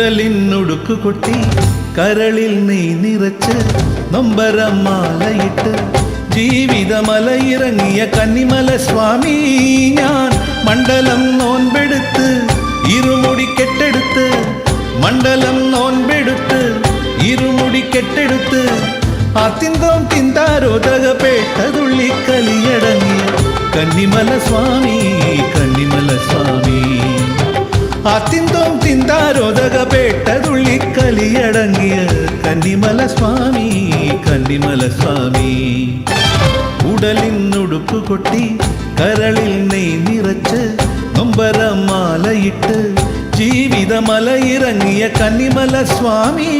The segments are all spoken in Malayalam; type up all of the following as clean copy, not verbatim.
ഉടലിനുടുക്കു കൊട്ടി കരളിൽ നെയ് നിറച്ച് നൊമ്പരമാലയിട്ട് ജീവിതമലയിറങ്ങിയ കന്നിമല സ്വാമി ഞാൻ മണ്ഡലം നോൻപെടുത്ത് ഇരുമുടി കെട്ടെടുത്ത് മണ്ഡലം നോൻപെടുത്ത് ഇരുമുടി കെട്ടെടുത്ത് ആത്തിന്തോം തിന്താരോദകപേട്ടതുള്ളി കലിയടങ്ങിയ കന്നിമല സ്വാമി കന്നിമല സ്വാമി ആത്തിന്തോം തിന്താരോദകപേട്ടതുള്ളി കലിയടങ്ങിയ കന്നിമല സ്വാമി കന്നിമല സ്വാമി ഉടലിനുടുപ്പ് കൊട്ടി കരളിൽ നെയ് നിറച്ച് നൊമ്പരമാലയിട്ട് ജീവിതമലയിറങ്ങിയ കന്നിമല സ്വാമി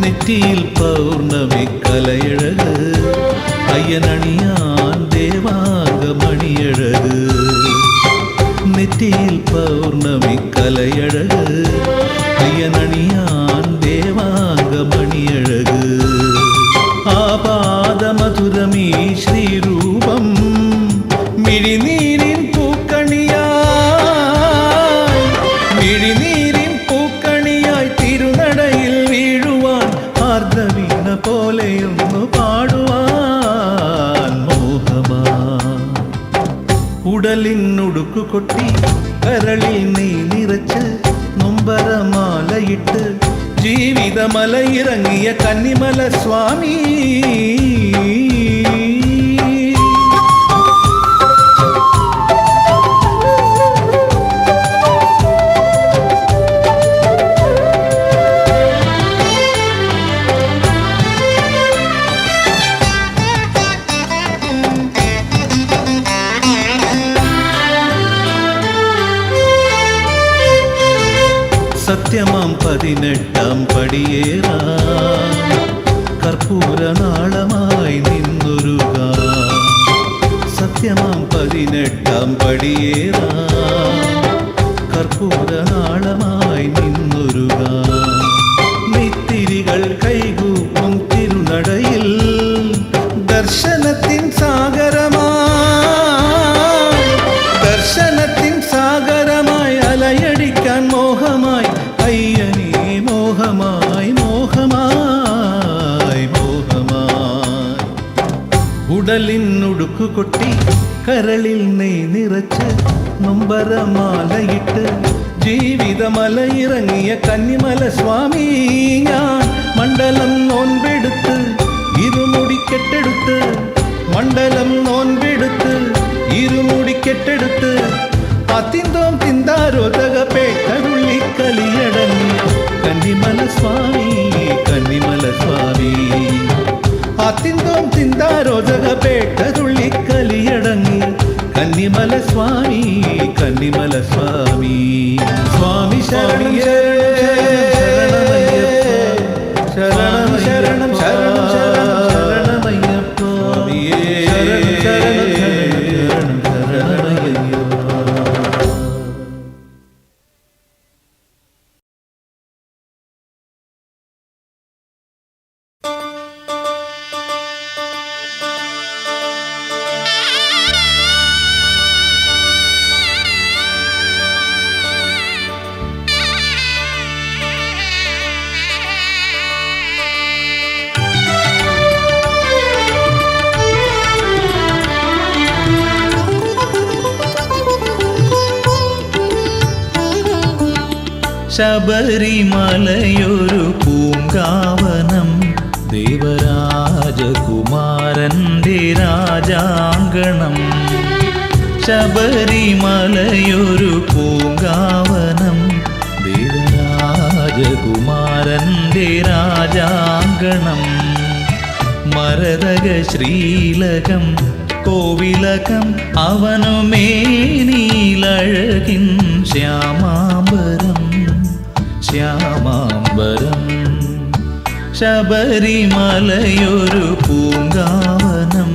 നെറ്റിയിൽ പൗർണമി കലയഴക് അയ്യനണിയാൻ ദേവാംഗമണിയഴക് നെറ്റിയിൽ പൗർണമി കലയഴക് അയ്യനണിയാൻ ദേവാംഗമണിയഴക് ആപാദമധുരമീ ശ്രീരൂപം മിഴിനീരിൻ പൂക്കണിയായി മിഴിനീരിൻ പൂക്കണിയായി തിരുനടയിൽ വീഴുവാൻ ആർദ്രവീണ പോലെയൊന്നു പാടുവാൻ മോഹമാ ഉടലിനുടുക്കു കൊട്ടി കരളിൽ നെയ് നിറച്ച് നൊമ്പരമാലയിട്ട് ജീവിതമലയിറങ്ങിയ കന്നിമല സ്വാമി സത്യമാം 18-ാം പടിയേറാ കർപ്പൂരനാളമായി നിന്നൊരുക സത്യമാം 18-ാം പടിയേറാ കർപ്പൂരനാളമായി നിന്നൊരുക നെയ്ത്തിരികൾ കൈകൂപ്പും തിരുനടയിൽ ദർശനത്തിൻ സാഗരമായി ദർശനത്തിൻ സാഗരമായി അലയടിക്കാൻ മോഹമായി അയ്യനേ മോഹമായി മോഹമായി മോഹമായി ഉടലിനുടുക്കു കൊട്ടി കരളിൽ നെയ് നിറച്ച് നൊമ്പരമാലയിട്ട് ജീവിതമലയിറങ്ങിയ കന്നിമല സ്വാമി ഞാൻ മണ്ഡലം നോൻപെടുത്ത് ഇരുമുടി കെട്ടെടുത്ത് മണ്ഡലം നോൻപെടുത്ത് ഇരുമുടി കെട്ടെടുത്ത് ആത്തിന്തോം തിന്താരോദകപേട്ടതുള്ളി കലിയടങ്ങിയ കന്നിമല സ്വാമി കന്നിമല സ്വാമി ആത്തിന്തോം തിന്താരോദകപേട്ടതുള്ളി കലിയടങ്ങിയ കന്നിമല സ്വാമി കന്നിമല സ്വാമി സ്വാമി ശരണം ശരണം ശരണം ശരണം ശരണമയ്യപ്പ ശരണം ശരണം ശരണം ശരണമയ്യപ്പ. ശബരിമലയൊരു പൂങ്കാവനം ദേവരാജകുമാരൻ്റെ രാജാങ്കണം ശബരിമലയൊരു പൂങ്കാവനം ദേവരാജകുമാരൻ്റെ രാജാങ്കണം മരതക ശ്രീലകം കോവിലകം അവനുമേനീലഴകിൻ ശ്യാമാംബരം ശ്യാമാംബരം ശബരിമലയൊരു പൂങ്കാവനം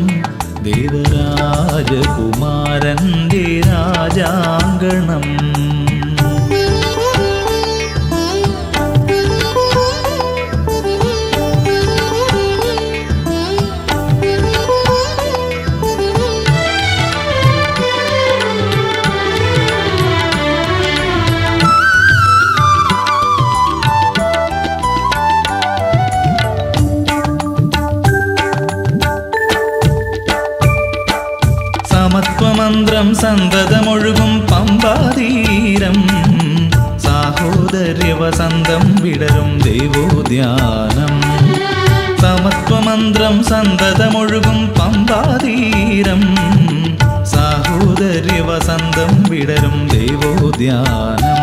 ദേവരാജകുമാരന്റെ രാജാങ്കണം. സമത്വമന്ത്രം സന്തതമൊഴുകും പമ്പാതീരം സാഹോദര്യവസന്തം വിടരും ദേവോദ്യാനം. സമത്വമന്ത്രം സന്തതമൊഴുകും പമ്പാതീരം സാഹോദര്യവസന്തം വിടരും ദേവോദ്യാനം.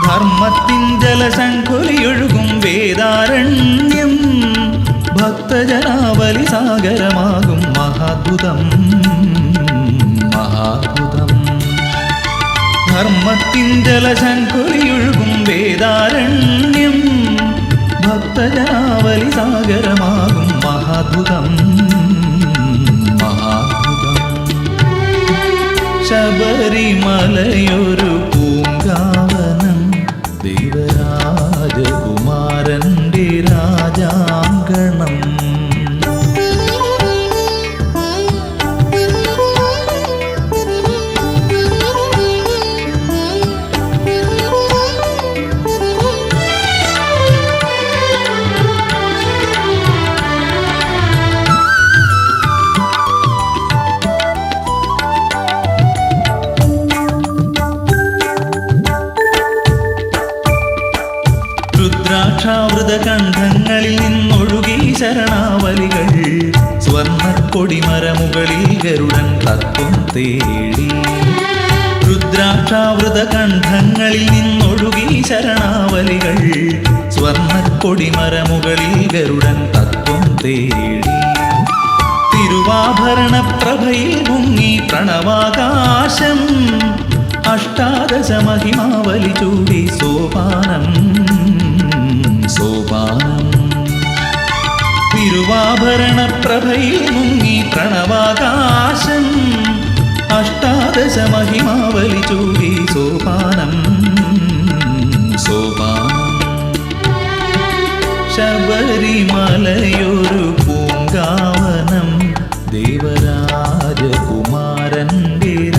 ധർമ്മത്തിൻ ജലശംഖുലിയൊഴുകും വേദാരണ്യം ഭക്തജനാവലി സാഗരമാകും മഹാദ്ഭുതം മഹാദ്ഭുതം. ധർമ്മത്തിൻ ജലശംഖുലിയൊഴുകും വേദാരണ്യം ഭക്തജനാവലി സാഗരമാകും മഹാദ്ഭുതം മഹാദ്ഭുതം. ശബരിമലയൊരു പൂങ്കാവനം ദേവരാജകുമാരന്റെ രാജാങ്കണം. രുദ്രാക്ഷാവൃതകണ്ഠങ്ങളിൽ നിന്നൊഴുകി ശരണാവലികൾ സ്വർണ്ണക്കൊടിമരമുകളിൽ ഗരുഡൻ തത്വം തേടി. രുദ്രാക്ഷാവൃതകണ്ഠങ്ങളിൽ നിന്നൊഴുകി ശരണാവലികൾ സ്വർണ്ണക്കൊടിമരമുകളിൽ ഗരുഡൻ തത്വം തേടി. തിരുവാഭരണ പ്രഭയിൽ മുങ്ങി പ്രണവാകാശം അഷ്ടാദശ മഹിമാവലി ചൂടി സോപാനം സോപാനം. തിരുവാഭരണ പ്രഭയിൽ മുങ്ങി പ്രണവാകാശം അഷ്ടാദശ മഹിമാവലി ചൂടി സോപാനം സോപാനം. ശബരിമലയൊരു പൂങ്കാവനം ദേവരാജകുമാരന്റെ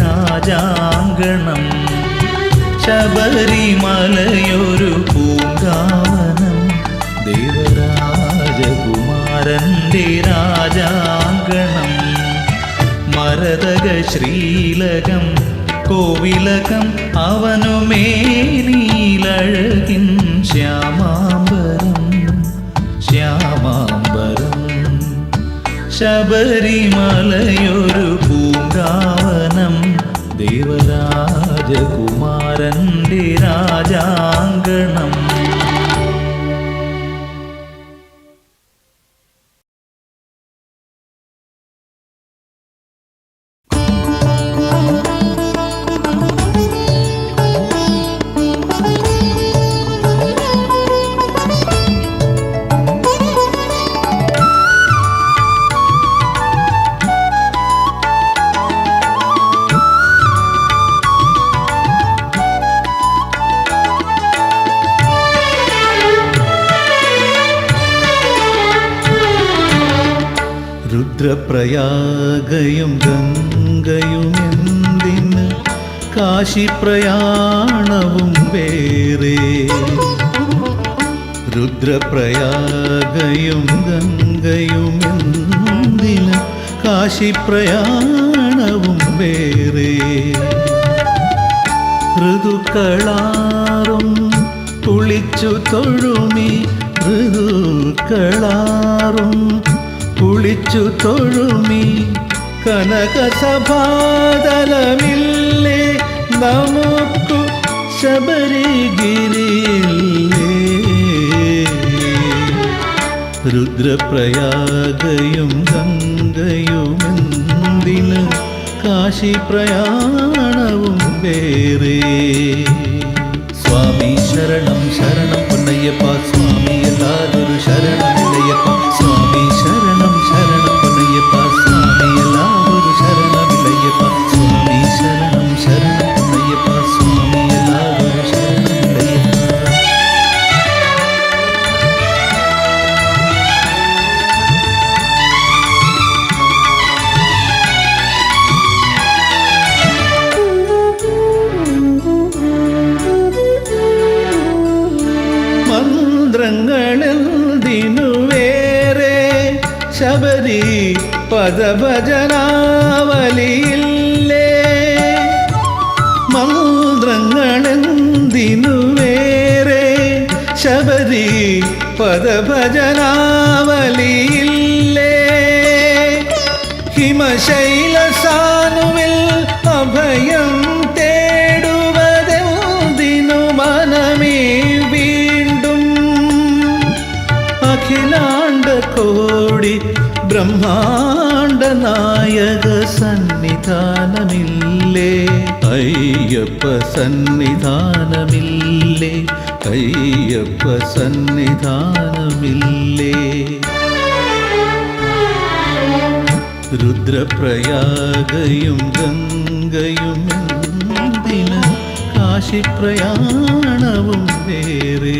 രാജാങ്കണം. ശബരിമലയൊരു പൂങ്കാവനം ദേവരാജകുമാരന്റെ രാജാങ്കണം. മരതക ശ്രീലകം കോവിലകം അവനുമേനീലഴകിൻ ശ്യാമാംബരം ശ്യാമാംബരം. ശബരിമലയൊരു പൂങ്കാവനം ദേവരാജകുമാരന്റെ രാജാങ്കണം. രുദ്രപ്രയാഗയും ഗംഗയുമെന്തിന് കാശിപ്രയാണവും വേറെ. രുദ്രപ്രയാഗയും ഗംഗയുമെന്തിന് കാശിപ്രയാണവും വേറെ. ഋതുക്കളാറും കുളിച്ചു തൊഴുമി ഋതുക്കളാറും കുളിച്ചു തൊഴുമി കനകസഭാതലമില്ലേ നമുക്കു ശബരിഗിരിയില്ലേ. രുദ്രപ്രയാഗയും ഗംഗയുമെന്തിന് കാശിപ്രയാണവും വേറെ. സ്വാമി ശരണം ശരണം പൊന്നയ്യപ്പ സ്വാമി എല്ലാതൊരു ശരണം. പദഭജനാവലിയില്ലേ മന്ത്രങ്ങളെന്തിനു വേറെ ശബരി പദഭജനാവലിയില്ലേ ഹിമശൈലസാനുവിൽ അഭയം തേടുവതെന്തിനു മനമേ വീണ്ടും അഖിലാണ്ട കോടി ബ്രഹ്മാണ്ട നായക സന്നിധാനമില്ലേ അയ്യപ്പ സന്നിധാനമില്ലേ അയ്യപ്പ സന്നിധാനമില്ലേ രുദ്രപ്രയാഗയും ഗംഗയും എന്തിന് കാശിപ്രയാണവും വേറെ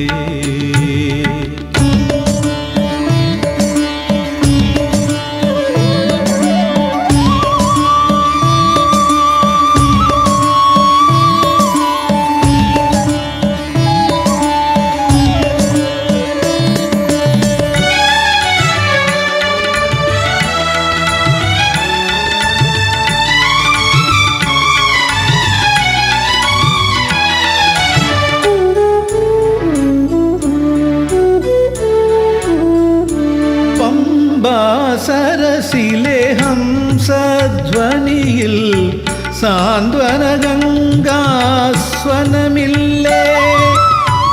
സരസിലെ ഹംസധ്വനിയിൽ സാന്ത്വന ഗംഗാസ്വനമില്ലേ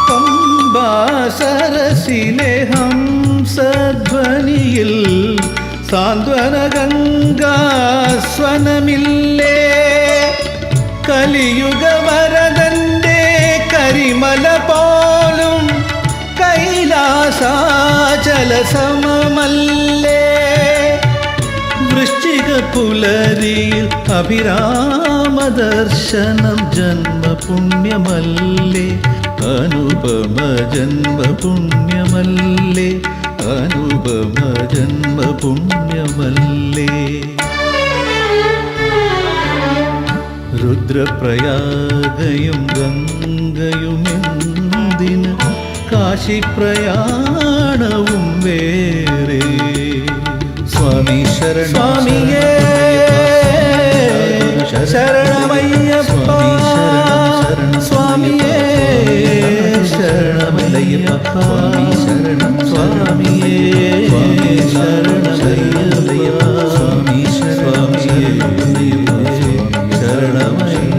പമ്പാസരസിലെ ഹംസധ്വനിയിൽ സാന്ത്വന ഗംഗാസ്വനമില്ലേ കലിയുഗ വരദന്റെ കരിമല പോലും കൈലാസാചല സമമല്ലേ വൃശ്ചിക പുലരിയിൽ അഭിരാമദർശനം ജന്മപുണ്യമല്ലേ അനുപമ ജന്മപുണ്യമല്ലേ അനുപമ ജന്മപുണ്യമല്ലേ രുദ്രപ്രയാഗയും ഗംഗയും എന്തിന് കാശിപ്രയാണവും വേറെ സ്വാമി ശരണം സ്വാമിയേ ശരണമയ്യപ്പ സ്വാമിയേ ശരണമയ്യപ്പ ശരണം സ്വാമിയേ ശരണമയ്യപ്പ സ്വാമി സ്വാമിയേ ശരണമയ്യപ്പ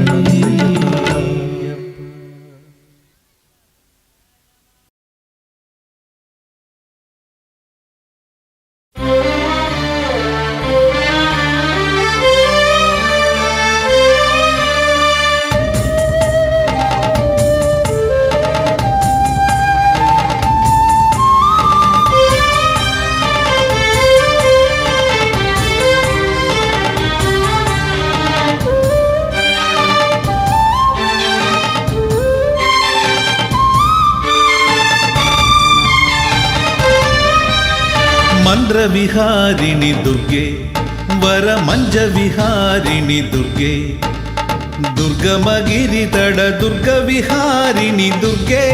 മന്ത്രവിഹാരിണി ദുർഗേ വരമഞ്ചവിഹാരിണി ദുർഗേ ദുർഗമഗിരിതട ദുർഗവിഹാരിണി ദുർഗേ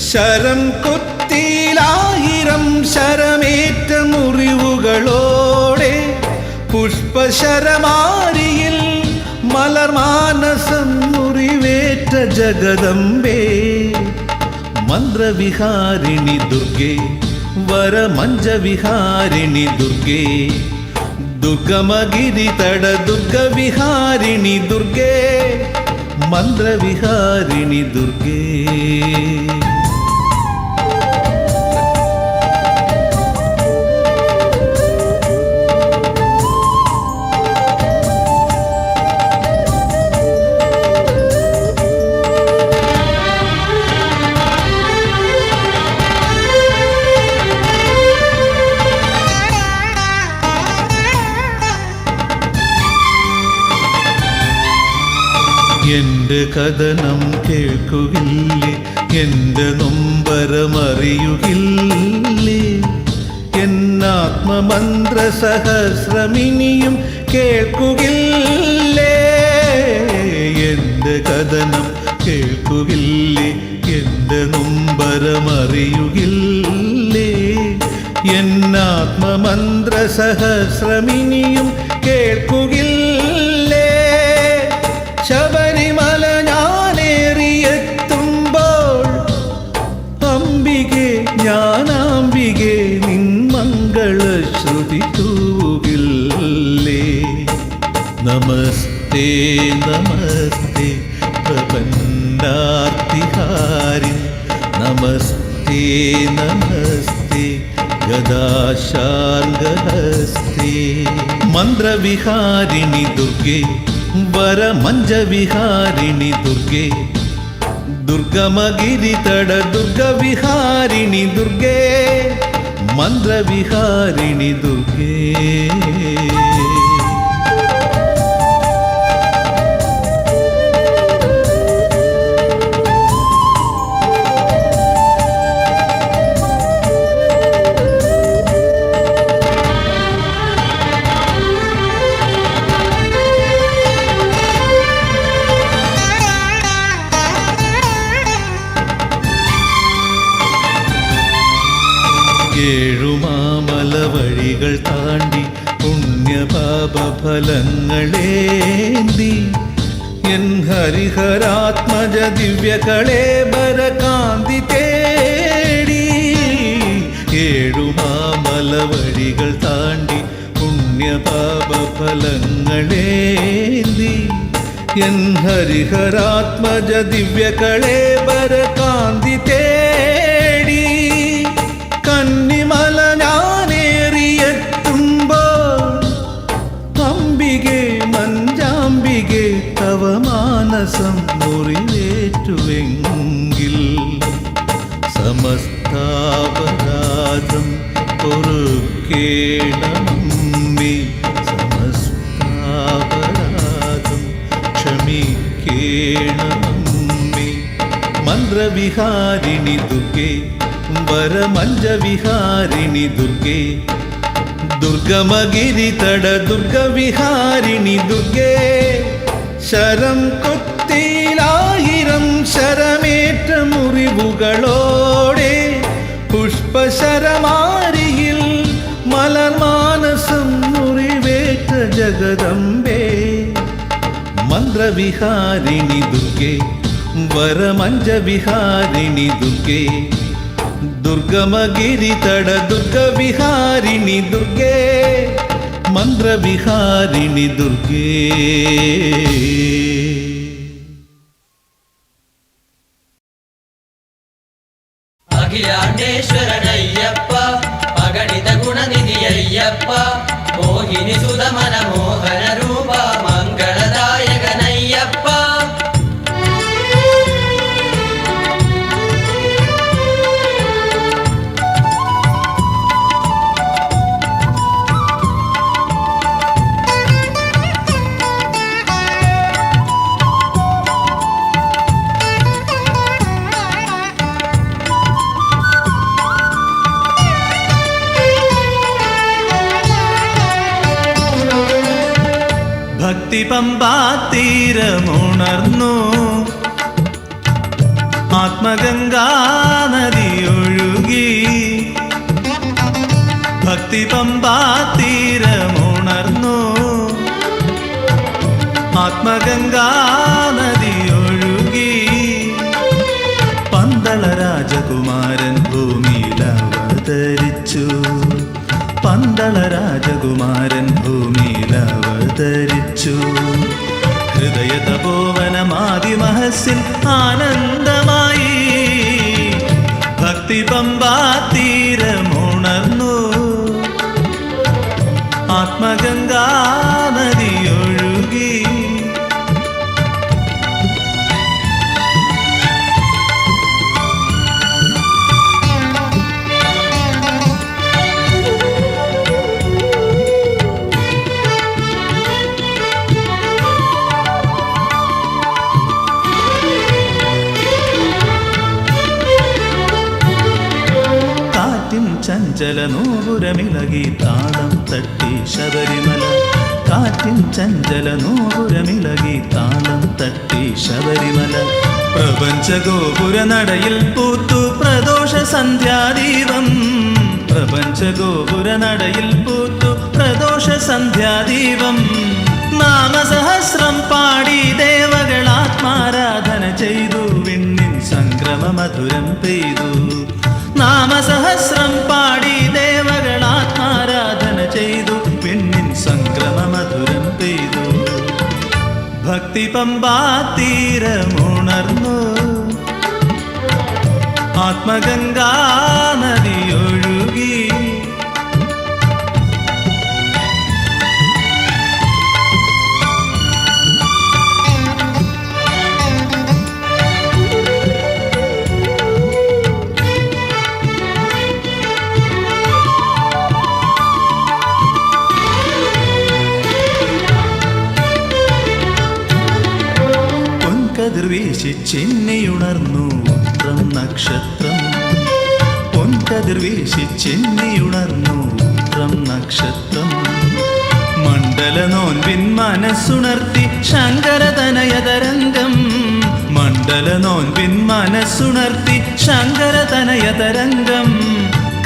ശരം കൊത്തിയിലായിരം ശരമേറ്റ മുറിവുകളോടെ പുഷ്പശരമാരിയിൽ മലർമാനസം മുറിവേറ്റ ജഗദംബേ മന്ത്രവിഹാരിണി ദുർഗേ വരമഞ്ചവിഹാരിണി ദുർഗേ ദുർഗമഗിരിതട ദുർഗവിഹാരിണി ദുർഗേ മന്ത്രവിഹാരിണി ദുർഗേ എന്റെ കഥനം കേൾക്കുകില്ലേ എന്റെ നൊമ്പരമറിയുകില്ലേ എന്നാത്മമന്ത്ര സഹസ്രമിനിയും കേൾക്കുകില്ലേ എന്റെ കഥനം കേൾക്കുകില്ലേ എന്റെ നൊമ്പരമറിയുകില്ലേ എന്നാത്മമന്ത്ര സഹസ്രമിനിയും കേൾക്കുകില്ലേ? ശബരിമല ഞാനേറിയെത്തുമ്പോൾ അംബികേ ജ്ഞാനാംബികേ നിൻ മംഗളശ്രുതി തൂകില്ലേ? നമസ്തേ നമസ്തേ പ്രപന്നാർത്തിഹാരി, നമസ്തേ നമസ്തേ ഗദാശാർഗഹസ്തേ. മന്ത്രവിഹാരിണി ദുർഗേ വരമഞ്ജവിഹാരിണി ദുർഗേ, ദുർഗമഗിരിതട ദുർഗവിഹാരിണി ദുർഗേ, മന്ത്രവിഹാരിണി ദുർഗേ. ഏഴുമാമല വഴികൾ താണ്ടി പുണ്യപാപഫലങ്ങളേന്തി എൻ ഹരിഹരാത്മജ ദിവ്യകളേബരകാന്തി തേടി. ഏഴുമാമല വഴികൾ താണ്ടി പുണ്യപാപഫലങ്ങളേന്തി എൻ ഹരിഹരാത്മജ ദിവ്യകളേബരകാന്തി തേടി. കന്നിമല ഞാനേറിയെത്തുമ്പോൾ അംബികേ മഞ്ചാംബികേ തവ മാനസം മുറിവേറ്റുവെങ്കിൽ സമസ്താപരാധം പൊറുക്കേണമമ്മേ, സമസ്താപരാധം ക്ഷമിക്കേണമമ്മേ. മന്ത്രവിഹാരിണി ദുർഗേ വരമഞ്ജവിഹാരിണി ദുർഗേ, ദുർഗമഗിരിതട ദുർഗവിഹാരിണി ദുർഗേ. ശരം കൊത്തിയിലായിരം ശരമേറ്റ മുറിവുകളോടെ പുഷ്പശരമാരിയിൽ മലർമാനസം മുറിവേറ്റ ജഗദംബേ. മന്ത്രവിഹാരിണി ദുർഗേ വരമഞ്ജവിഹാരിണി ദുർഗേ, ദുർഗമഗിരിതട ദുർഗവിഹാരിണി ദുർഗേ, മന്ത്രവിഹാരിണി ദുർഗേ. അഖിലാണ്ടേശ്വരനയ്യപ്പ അഗണിത ഗുണനിധിയയ്യപ്പ, മോഹിനി സുതമന മോഹന രൂപ മംഗളദായകനയ്യപ്പ. ഭക്തി പമ്പാതീരമുണർന്നു ആത്മഗംഗാ നദിയൊഴുകി. ഭക്തി പമ്പാതീരമുണർന്നു ആത്മഗംഗാ നദിയൊഴുകി. പന്തള രാജകുമാരൻ ഭൂമിയിൽ അവതരിച്ചു, പന്തള രാജകുമാരൻ ഭൂമിയിൽ അവതരിച്ചു. ഹൃദയ തപോവനമാദിമഹസ്സിൽ ആനന്ദമായി ഭക്തി പമ്പാതീരമുണർന്നു ആത്മഗംഗാ നദിയൊഴുകി. ചഞ്ചല നൂപുരമിളകി താളം തട്ടി ശബരിമല, കാറ്റിൻ ചഞ്ചല നൂപുരമിളകി താളം തട്ടി ശബരിമല. പ്രപഞ്ചഗോപുര നടയിൽ പൂത്തു പ്രദോഷ സന്ധ്യാദീപം, പ്രപഞ്ചഗോപുര നടയിൽ പൂത്തു സന്തോഷ സന്ധ്യാദീപം നാമസഹസ്രം പാടി ദേവകൾ ആത്മാരാധന ചെയ്തു വിണ്ണിൻ സംക്രമ മധുരം പെയ്തു നാമസഹസ്രം പാടി ദേവകൾ ആത്മാരാധന ചെയ്തു വിണ്ണിൻ സംക്രമ മധുരം പെയ്തു ഭക്തി പമ്പാ തീരമുണർന്നു ആത്മഗംഗാ നദിയൊഴുകി പൊൻകതിർവീശി ചിന്നിയുണർന്നു ഉത്രം നക്ഷത്രം പൊൻകതിർവീശി ചിന്നിയുണർന്നു ഉത്രം നക്ഷത്രം മണ്ഡല നോൻപിൻ മനസ്സുണർത്തി ശങ്കരതനയതരംഗം മണ്ഡല നോൻപിൻ മനസ്സുണർത്തി ശങ്കരതനയതരംഗം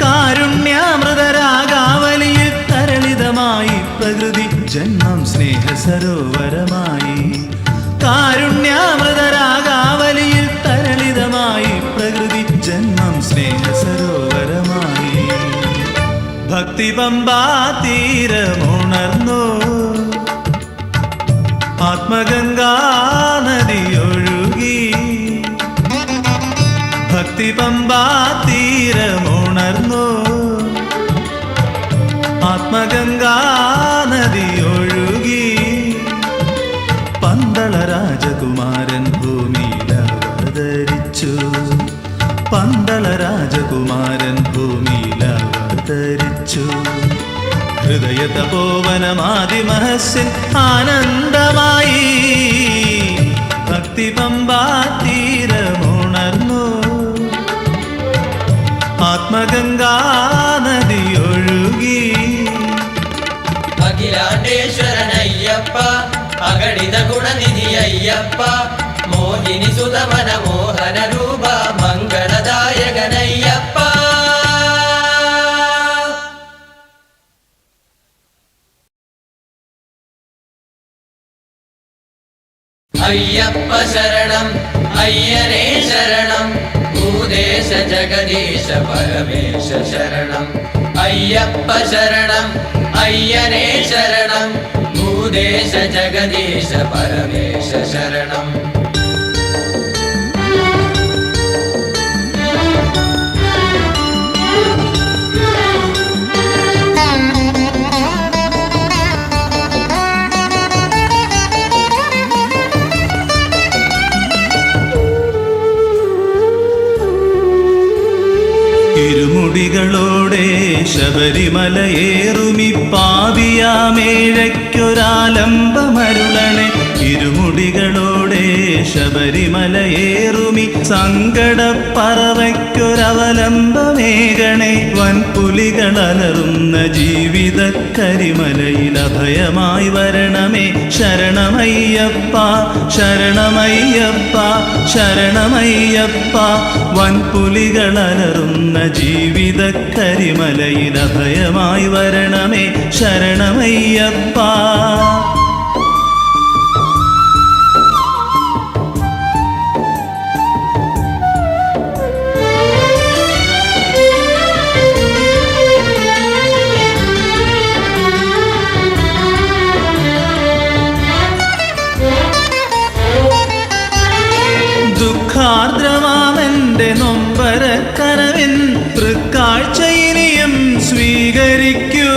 കാരുണ്യാമൃതരാഗാവലിയിൽ തരളിതമായി പ്രകൃതി ജന്മം സ്നേഹസരോവരമായി കാരുണ്യാമൃതരാഗാവലിയിൽ തരളിതമായി പ്രകൃതി ജന്മം സ്നേഹസരോവരമായി ഭക്തി പമ്പാ തീരമുണർന്നു ആത്മഗംഗാ നദിയൊഴുകി ഭക്തി പമ്പാ തീരമുണർന്നു ആത്മഗംഗാ നദിയൊഴുകി പന്തള രാജകുമാരൻ ഭൂമിയിൽ അവതരിച്ചു പന്തള രാജകുമാരൻ ഭൂമിയിൽ അവതരിച്ചു ഹൃദയ തപോവനമാദിമഹസ്യൻ ആനന്ദമായി ഭക്തി പമ്പാ തീരമുണർന്നു ആത്മഗംഗാ നദിയൊഴുകി അഖിലാണ്ടേശ്വരനയ്യപ്പ അഗണിത ഗുണനിധി അയ്യപ്പ മോഹിനി സുതമന മോഹന രൂപ മംഗളദായകനയ്യപ്പ അയ്യപ്പ ശരണം അയ്യനേ ശരണം ഭൂദേശ ജഗദീശ പരമേശ ശരണം അയ്യപ്പ ശരണം അയ്യനേ ശരണം ഭൂദേശ ജഗദീശ പരമേശ ശരണം ഇരുമുടികളോടെ ശബരിമലയേറുമി പാപിയാമേഴയ്ക്കൊരാലംബമരുളണേ ഇരുമുടികളോടെ ശബരിമലയേറുമി സങ്കടപ്പറവയ്ക്കൊരവലംബമേകണേ വൻപുലികളലറുന്ന ജീവിത കരിമലയിൽ അഭയമായി വരണമേ ശരണമയ്യപ്പ ശരണമയ്യപ്പ ശരണമയ്യപ്പ വൻപുലികളലറുന്ന ജീവിത കരിമലയിൽ അഭയമായി വരണമേ ശരണമയ്യപ്പ ദുഃഖാർദ്രമാമെന്റെ നൊമ്പരക്കനവിൻ തൃക്കാഴ്ച ഇനിയും സ്വീകരിക്കൂ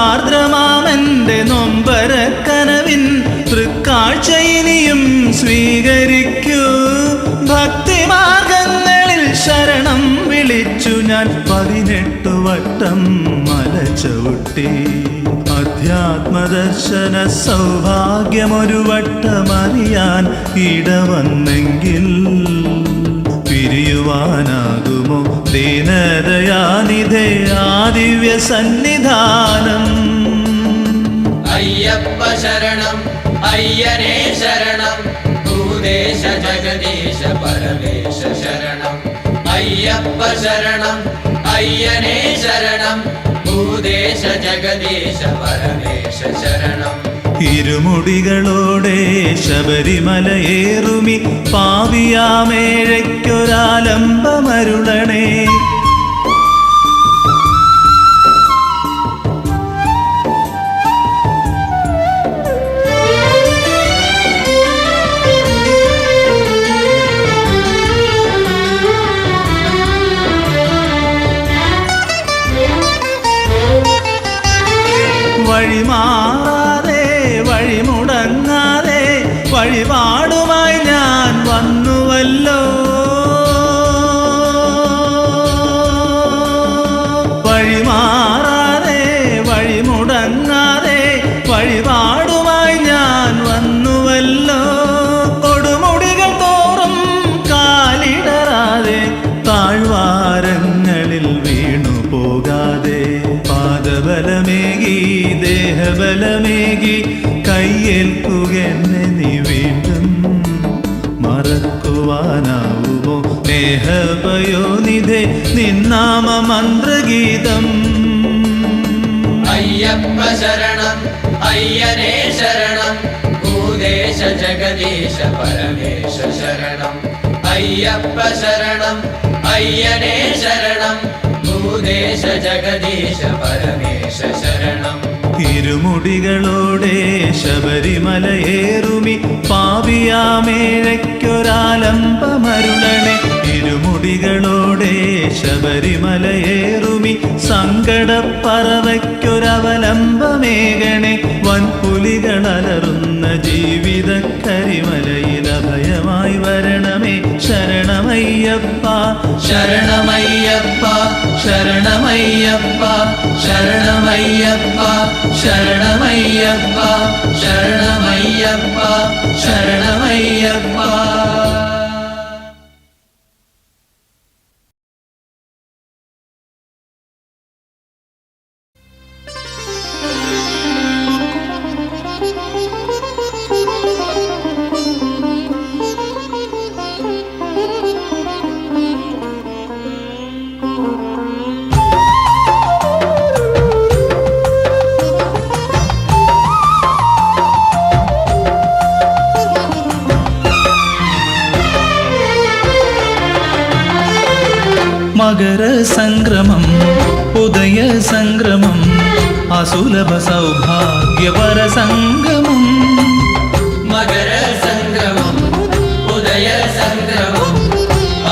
ദുഃഖാർദ്രമാമെന്റെ നൊമ്പരക്കനവിൻ തൃക്കാഴ്ച ഇനിയും സ്വീകരിക്കൂ ഭക്തിമാർഗങ്ങളിൽ ശരണം വിളിച്ചു ഞാൻ 18 വട്ടം മല ചവിട്ടി അധ്യാത്മദർശന സൗഭാഗ്യമൊരു വട്ടമറിയാൻ ഇടവന്നെങ്കിൽ പിരിയുവാനാകുമോ ദീനദയാനിധേ ആദിവ്യ സന്നിധാനം അയ്യപ്പ ശരണം അയ്യനേ ശരണം ഭൂദേശ ജഗദീശ പരമേശ ശരണം അയ്യപ്പ ശരണം അയ്യനേ ശരണം ഭൂദേശ ജഗദീശ പരമേശ ശരണം ഇരുമുടികളോടെ ശബരിമലയേറുമി പാവിയാമേഴയ്ക്കൊരാലംബമരുളണേ വഴിമാറാതെ വഴിമുടങ്ങാതെ വഴിപാടുമായി ഞാൻ വന്നുവല്ലോ വഴിമാറാതെ വഴിമുടങ്ങാതെ വഴിപാടുമായി ഞാൻ വന്നുവല്ലോ കൊടുമുടികൾ തോറും കാലിടറാതെ താഴ്വാരങ്ങളിൽ വീണു പോകാതെ പാദബലമേകി ദേഹബലമേകി കയ്യേൽക്കുകെന്നെ നീ വീണ്ടും മറക്കുവാനാവുമോ സ്നേഹപയോനിധേ നിന്നാമ മന്ത്രഗീതം അയ്യപ്പ ശരണം അയ്യനേ ശരണം ഭൂദേശ ജഗദീശ പരമേശ ശരണം അയ്യപ്പ ശരണം അയ്യനേ ശരണം ഭൂദേശ ജഗദീശ പരമേശ ശരണം ഇരുമുടികളോടെ ശബരിമലയേറുമി പാവിയാമേഴയ്ക്കൊരാലംബമരുളണേ ഇരുമുടികളോടെ ശബരിമലയേറുമി സങ്കടപ്പറവയ്ക്കൊരവലംബമേകണേ വൻപുലികളലറുന്ന ജീവിത കരിമലയിൽ അഭയമായി വരണമേ ശരണമയ്യപ്പ ശരണമയ്യപ്പ ശരണമയ്യപ്പ ശരണമയ്യപ്പ ശരണമയ്യപ്പ ശരണമയ്യപ്പ ശരണമയ്യപ്പ മകരസംക്രമം ഉദയസംക്രമം അസുലഭ സൗഭാഗ്യവര സംഗമം മകരസംക്രമം ഉദയസംക്രമം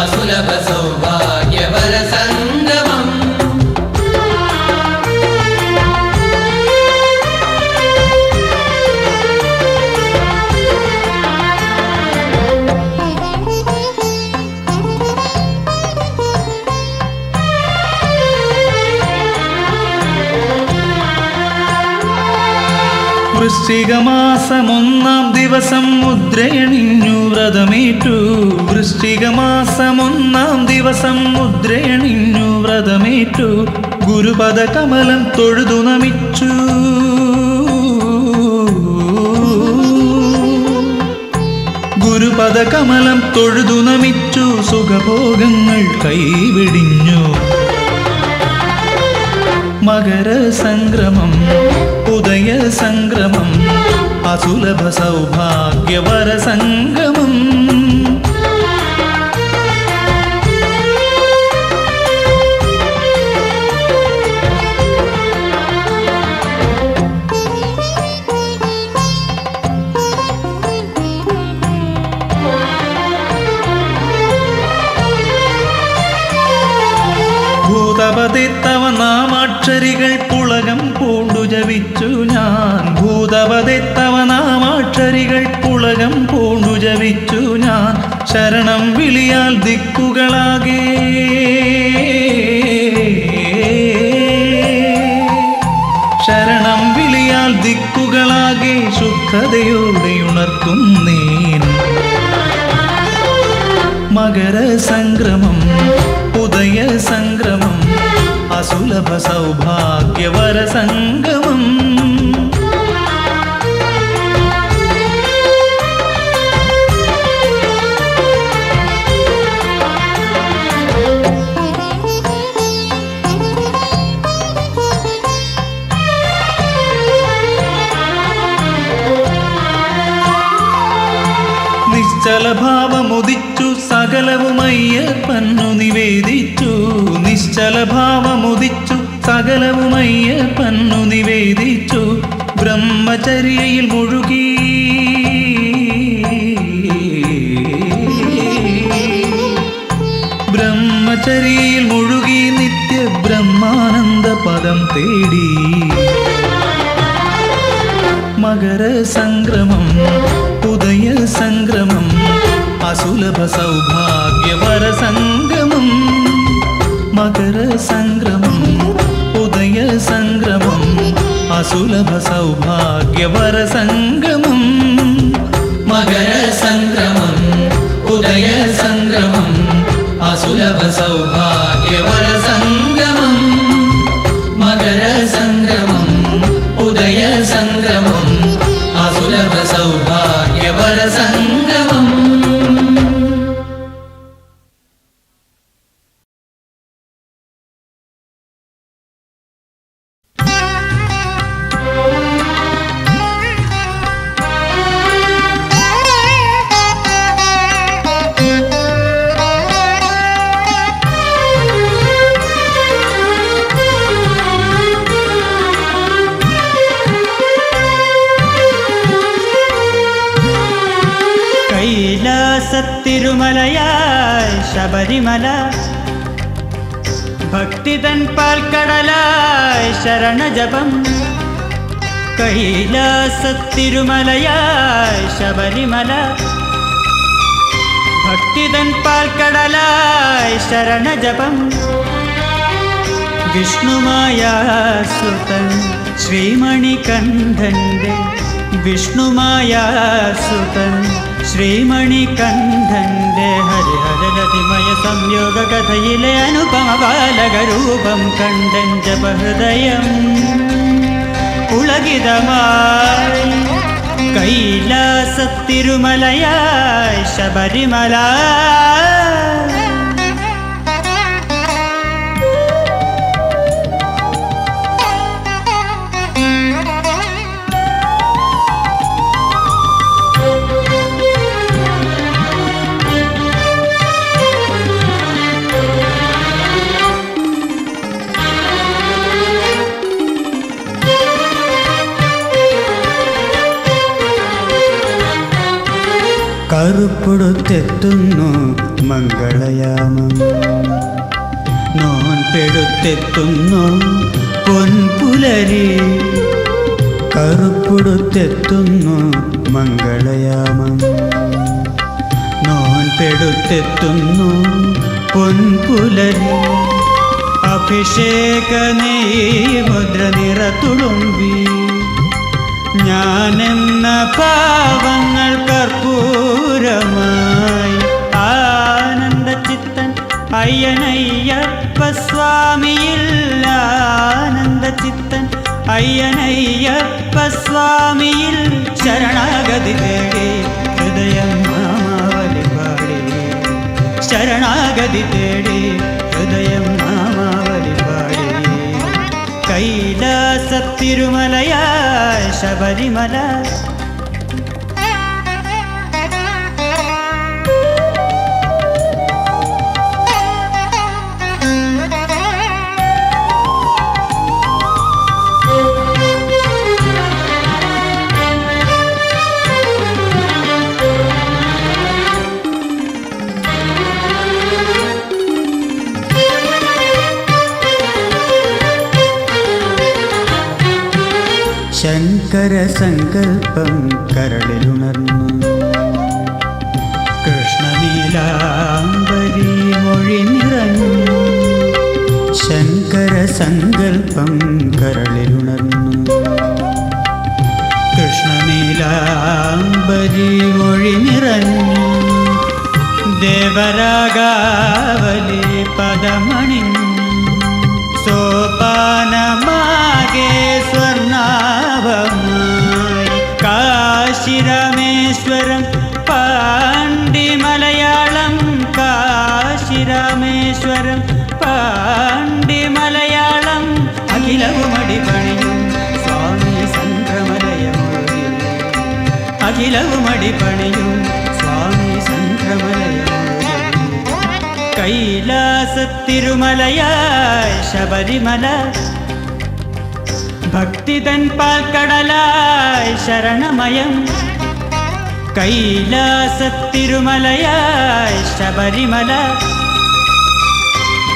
അസുലഭ സൗഭാഗ്യവര സംഗമം വൃശ്ചികമാസമൊന്നാം ദിവസം മുദ്രയണിഞ്ഞു വ്രതമേറ്റു വൃശ്ചികമാസമൊന്നാം ദിവസം മുദ്രയണിഞ്ഞു വ്രതമേറ്റു ഗുരുപദ കമലം തൊഴുതു നമിച്ചു ഗുരുപദ കമലം തൊഴുതു നമിച്ചു സുഖഭോഗങ്ങൾ കൈവിടിഞ്ഞു മകരസംക്രമം ഉദയസംക്രമം അസുലഭ സൗഭാഗ്യവര സംഗമം ഭൂതപതിത്തവ നാമാക്ഷരികൾ പുളകം പൂണ്ടു ജപിച്ചു ഞാൻ ഭൂതപതിത്തവ നാമാക്ഷരികൾ പുളകം പൂണ്ടു ജപിച്ചു ഞാൻ ശരണം വിളിയാൽ ദിക്കുകളാകെ ശരണം വിളിയാൽ ദിക്കുകളാകെ ശുദ്ധതയോടെ ഉണർത്തുന്നേൻ മകരസംക്രമം ഉദയസംക്രമം അസുലഭ സൗഭാഗ്യവര സംഗമം നിശ്ചലഭാവമുദിച്ചു സകലവുമയ്യപ്പന്നു നിവേദിച്ചു. നിശ്ചലഭാവമുദിച്ചു സകലവുമയ്യപ്പന്നു നിവേദിച്ചു. ബ്രഹ്മചര്യയിൽ മുഴുകി ബ്രഹ്മചര്യയിൽ മുഴുകി നിത്യ ബ്രഹ്മാനന്ദ പദം തേടി. മകര സംക്രമം ഉദയ സംക്രമം അസുലഭ സൗഭാഗ്യവര സംഗമം. മകര സംക്രമം ഉദയ സംക്രമം അസുലഭ സൗഭാഗ്യവര സംഗമം. മകര സംക്രമം ഉദയ സംക്രമം അസുലഭ സൗഭാഗ്യവര സംഗമം. മകര സംക്രമം ഉദയ സംക്രമം അസുലഭ സൗഭാഗ്യവര സംഗമം. തിരുമലയായി ശബരിമല ഭക്തിതൻ പാൽക്കടലായി ശരണജപം. കൈലാസത്തിരുമലയായി ശബരിമല ഭക്തിതൻ പാൽക്കടലായി ശരണജപം. വിഷ്ണുമായ സുതൻ ശ്രീമണികണ്ഠന്റെ വിഷ്ണുമായ സുതൻ ശ്രീമണികണ്ഠന്റെ ഹരിഹരരതിമയ സംയോഗ കഥയിലെ അനുപമ ബാലകരൂപം കണ്ടൻ ജപഹൃദയം പുളകിതമായി. കൈലാസത്തിരുമലയായി ശബരിമല കറുപ്പെടുത്തെത്തുന്നു മംഗളയാമം. നോൻപെടുത്തെത്തുന്നു പൊൻപുലരി. കറുപ്പെടുത്തെത്തുന്നു മംഗളയാമം. നോൻപെടുത്തെത്തുന്നു പൊൻപുലരി. അഭിഷേക നീ മുദ്ര നിറത്തുളുമ്പി ഞാനെന്ന പാവങ്ങൾ കർപ്പൂരമായി. ആനന്ദചിത്തൻ അയ്യനയ്യപ്പ സ്വാമിയിൽ ആനന്ദചിത്തൻ അയ്യനയ്യപ്പ സ്വാമിയിൽ ശരണാഗതി തേടി ഹൃദയം നാമാവലി പാടി. ശരണാഗതി തേടി ഹൃദയം നാമാവലി പാടി. കൈലാസത്തിരുമലയായി ശബരിമല ശങ്കരസങ്കൽപ്പം കരളിലുണർന്നു. കൃഷ്ണനീലാംബരി മൊഴി നിറഞ്ഞു. ശങ്കരസങ്കൽപ്പം കരളിലുണർന്നു. കൃഷ്ണനീലാംബരി മൊഴി നിറഞ്ഞു. ദേവരാഗാവലി പദമണിഞ്ഞു. സോപാനമാകെ സ്വർണാഭമായി. കാശിരാമേശ്വരം പാണ്ഡിമലയാളം. കാശിരാമേശ്വരം പാണ്ഡിമലയാളം. അഖിലവുമടിപണിയും സ്വാമി സംക്രമലയമൊഴി. അഖിലവുമടിപണിയും സ്വാമി കൈലാസത്തിരുമലയായി ശബരിമല, ഭക്തിതൻ പാൽക്കടലായി ശരണമയം. കൈലാസത്തിരുമലയായി ശബരിമല,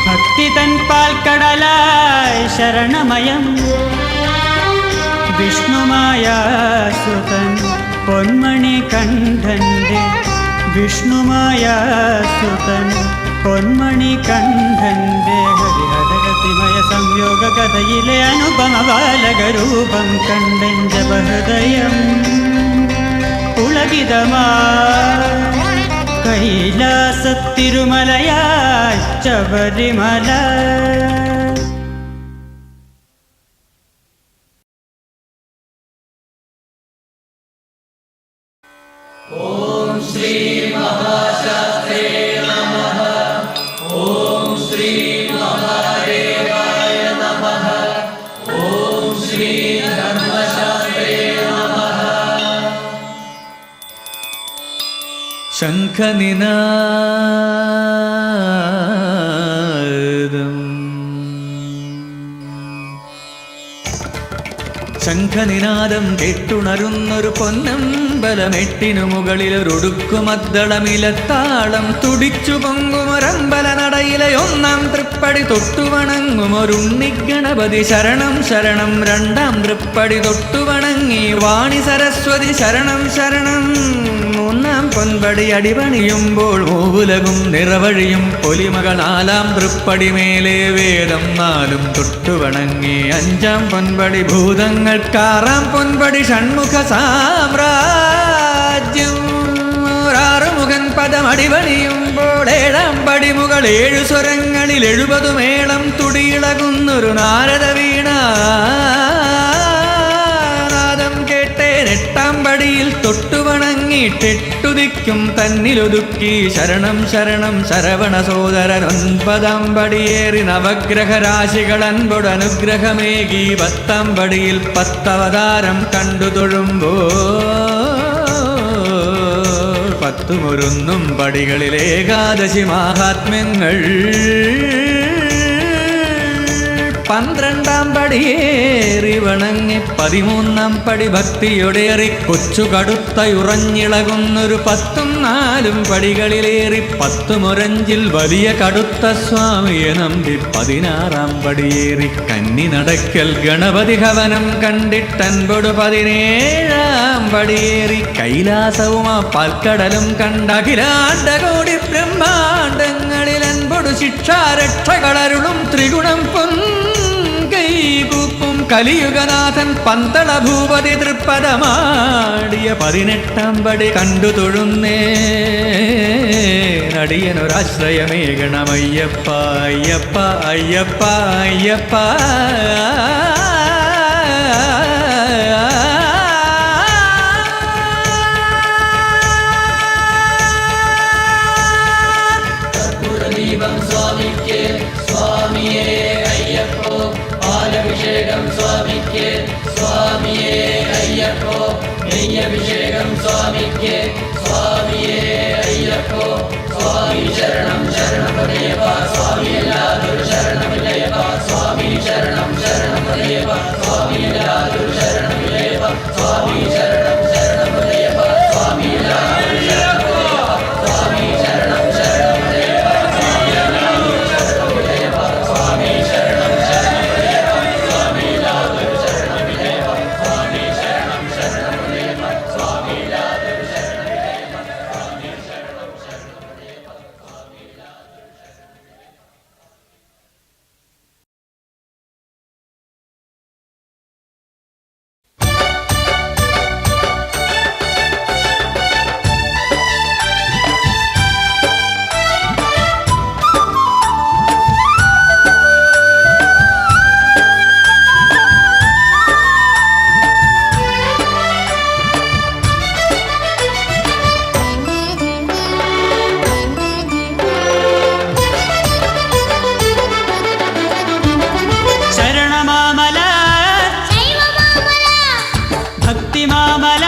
ഭക്തിതൻ പാൽക്കടലായി ശരണമയം. വിഷ്ണുമായ സുതൻ പൊന്മണി കണ്ഠന്റെ, വിഷ്ണുമായ സുതൻ പൊന്മണി കണ്ഠന്റെ ഹരിഹരഗതിമയ സംയോഗ കഥയിലെ അനുപമ ബാലകരൂപം കണ്ടൻ ജപഹൃദയം പുളകിതമാ. കൈലാസത്തിരുമലയായി ശബരിമല. ഓം ശ്രീ മഹാശാസ്ത്രേ നമഃ. ഓം ശ്രീ മഹാദേവായ നമഃ. ഓം ശ്രീ ധർമ്മശാസ്ത്രേ നമഃ. ശംഖനിനാദം ശംഖനിനാദം കേട്ടുണരുന്നൊരു പൊന്നമ്പലമെട്ടിനു മുകളിലൊരുടുക്കുമദ്ദളമിലത്താളം തുടിച്ചു പൊങ്ങുമൊരമ്പല നടയിലെ ഒന്നാം തൃപ്പടി തൊട്ടുവണങ്ങുമൊരുണ്ണിഗണപതി ശരണം ശരണം. രണ്ടാം തൃപ്പടി തൊട്ടുവണങ്ങി വാണി സരസ്വതി ശരണം ശരണം. മൂന്നാം പൊൻപടി അടിപണിയുമ്പോൾ മൂവുലകും നിറവഴിയും പൊലിമകൾ. നാലാം തൃപ്പടി മേലെ വേദം നാലും തൊട്ടുവണങ്ങി. അഞ്ചാം പൊൻപടി ഭൂതങ്ങൾക്കാറാം പൊൻപടി ഷൺമുഖ സാമ്രാജ്യം. ആറുമുഖൻ പദം അടിപണിയുമ്പോൾ ഏഴാം പടിമുകൾ ഏഴു സ്വരങ്ങളിൽ 70 മേളം തുടിയിളകുന്നൊരു നാരദ വീണ നാദം കേട്ടേൻ. എട്ടാം പടിയിൽ തൊട്ടുവണങ്ങിട്ടെട്ടുദിക്കും തന്നിലൊതുക്കി ശരണം ശരണം ശരവണ സോദരൻ. 9-ാം പടിയേറി നവഗ്രഹ രാശികൾ അൻപൊട് അനുഗ്രഹമേകി. 10-ാം പടിയിൽ 10 അവതാരം കണ്ടു തൊഴുമ്പോൾ 10 പടികളിൽ ഏകാദശി മാഹാത്മ്യങ്ങൾ. 12-ാം പടിയേറി വണങ്ങി 13-ാം പടി ഭക്തിയോടേറി കൊച്ചു കടുത്തയുറഞ്ഞിളകുന്നൊരു 10ഉം 4ഉം പടികളിലേറി 10 മുരഞ്ചിൽ വലിയ കടുത്ത സ്വാമിയെ നമ്പി 16-ാം പടിയേറി കന്നി നടക്കൽ ഗണപതി ഭവനം കണ്ടിട്ടൻപൊടു 17-ാം പടിയേറി കൈലാസവും ആ പാൽക്കടലും കണ്ട അഖിലാണ്ടകോടി ബ്രഹ്മാണ്ടങ്ങളിൽ അൻപൊടു ശിക്ഷാരക്ഷകളരുളും ത്രിഗുണം കൈകൂപ്പും കലിയുഗനാഥൻ പന്തള ഭൂപതി തൃപ്പദമാടിയ 18-ാം പടി കണ്ടു തൊഴുന്നേ. അടിയനൊരാശ്രയമേകണമയ്യപ്പ അയ്യപ്പ അയ്യപ്പ അയ്യപ്പ. ദീപം സ്വാമിക്ക് സ്വാമിയേ അയ്യപ്പോ. പാലഭിഷേകം സ്വാമിക്ക് സ്വാമിയേ അയ്യപ്പോ. നെയ്യഭിഷേകം സ്വാമിക്ക് സ്വാമിയേ അയ്യപ്പോ. സ്വാമി ശരണം ശരണമയ്യപ്പ. സ്വാമിയല്ലാതൊരു ശരണമില്ലയ്യപ്പ. സ്വാമി ശരണം ശരണമയ്യപ്പ. സ്വാമിയല്ലാതൊരു ശരണമില്ലയ്യപ്പ. സ്വാമി ശരണം ശരണമയ്യപ്പ. സ്വാമിയല്ലാതൊരു ശരണമില്ലയ്യപ്പ. സ്വാമി ശരണം ശരണമയ്യപ്പ. സ്വാമിയല്ലാതൊരു ശരണമില്ലയ്യപ്പ. സ്വാമി ശരണം ശരണമയ്യപ്പ. സ്വാമിയല്ലാതൊരു ശരണമില്ലയ്യപ്പ. സ്വാമി ശരണം ശരണമയ്യപ്പ. സ്വാമിയല്ലാതൊരു ശരണമില്ലയ്യപ്പ. സ്വാമി ശരണം ശരണമയ്യപ്പ. ശരണമാമല ഭക്തിമാമല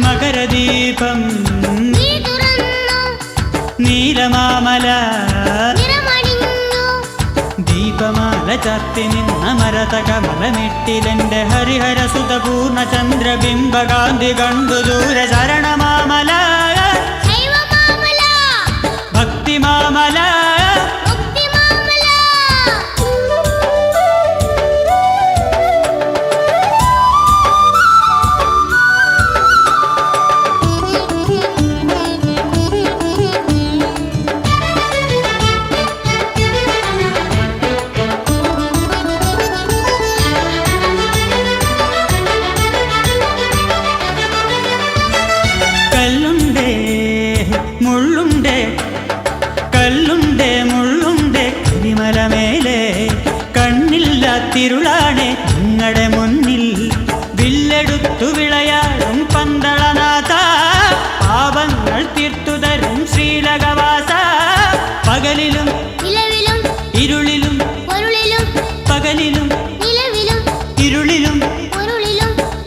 മകരദീപം ചാർത്തി നിന്ന മരതകമലമെട്ടിലെന്റെ ഹരിഹരസുത പൂർണ്ണചന്ദ്രബിംബകാന്തി കണ്ടു ദൂര ശരണമാമല ഭക്തിമാമല കല്ലുണ്ടേ മുള്ളുണ്ടേ കരിമലമേലെ കണ്ണില്ലാത്തിരുളാണേ നിങ്ങളുടെ മുന്നിൽ വില്ലെടുത്തു വിളയാടും പന്തളനാഥ പാപങ്ങൾ തീർത്തുതരും ശ്രീലകവാസ പകലിലും ഇരുളിലും പകലിലും ഇരുളിലും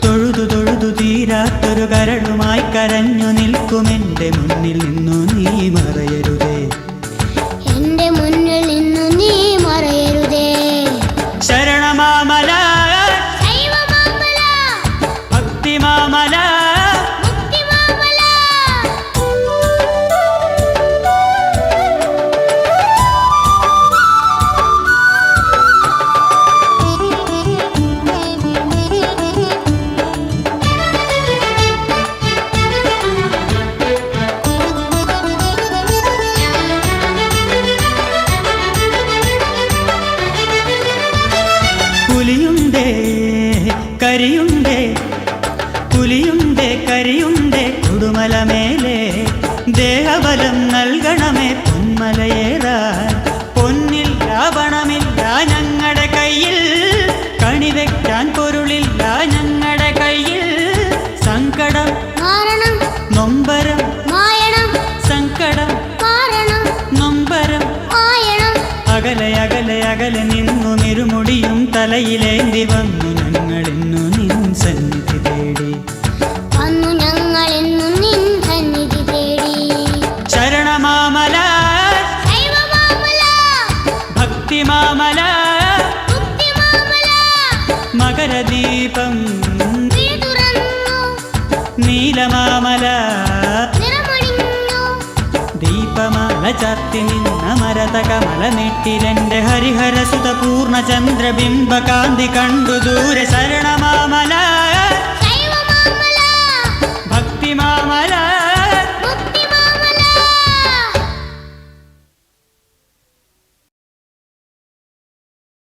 തൊഴുതു തൊഴുതു തീരാത്തൊരു കരളുമായി കരഞ്ഞു നിൽക്കുമെന്റെ മുന്നിൽ നിന്നു നീ മറയരുതേ എന്റെ മുന്നിൽ നിന്നു നീ മറയരുതേ ശരണമാമല ഭക്തിമാമല പുലിയുണ്ടേ കരിയുണ്ടേ കൊടുമലമേലെ ദേഹബലം നൽകണമേ പൊന്മലയേറാൻ പൊന്നില്ല പണമില്ല ഞങ്ങളുടെ കയ്യിൽ കണിവെക്കാൻ പൊരുളില്ല ഞങ്ങളുടെ കയ്യിൽ സങ്കടം മാറണം നൊമ്പരം മായണം സങ്കടം മാറണം നൊമ്പരം മായണം അകലെ അകലെ അകലെ നിന്നു നിരുമുടിയും തലയിലേന്തി വന്നു ഞങ്ങളിന്നു നിൻ സന്നിധി തേടി ശരണമാമല ഭക്തിമാമല മകരദീപം നീലമാമല ദീപമാല ചാർത്തി നിന്ന മരതകമലമെട്ടിലെന്റെ ഹരിഹരസുത പൂർണ്ണചന്ദ്രബിംബകാന്തി കണ്ടു ദൂരെ ശരണം